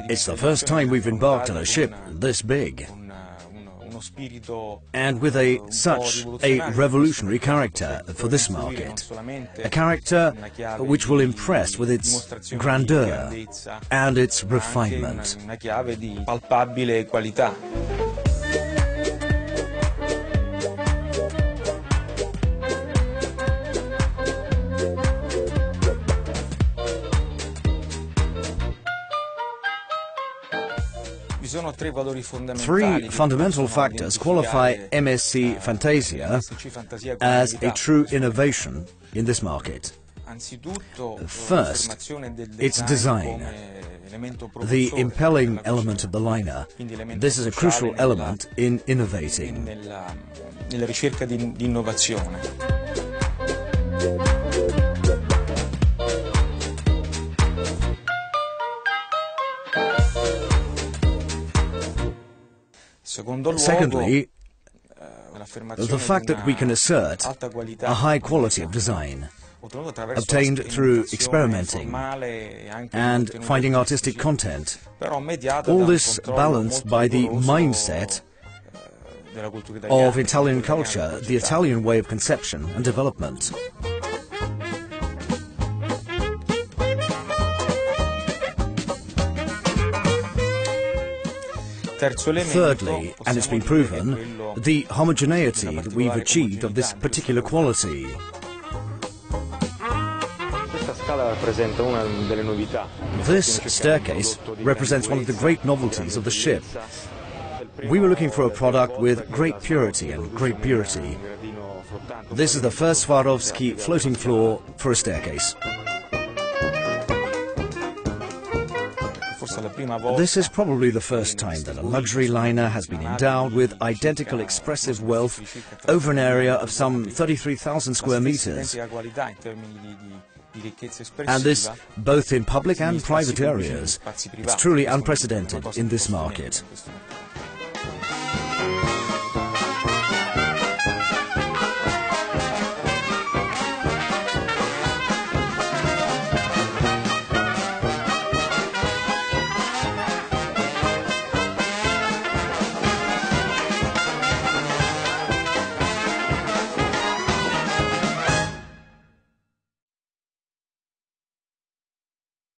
It's the first time we've embarked on a ship this big, and with such a revolutionary character for this market. A character which will impress with its grandeur and its refinement. Three fundamental factors qualify MSC Fantasia as a true innovation in this market. First, its design. The impelling element of the liner. This is a crucial element in innovating. Secondly, the fact that we can assert a high quality of design, obtained through experimenting and finding artistic content. All this balanced by the mindset of Italian culture, the Italian way of conception and development. Thirdly, and it's been proven, the homogeneity that we've achieved of this particular quality. This staircase represents one of the great novelties of the ship. We were looking for a product with great purity and great purity. This is the first Swarovski floating floor for a staircase. This is probably the first time that a luxury liner has been endowed with identical expressive wealth over an area of some 33,000 square meters, and this both in public and private areas. It's truly unprecedented in this market.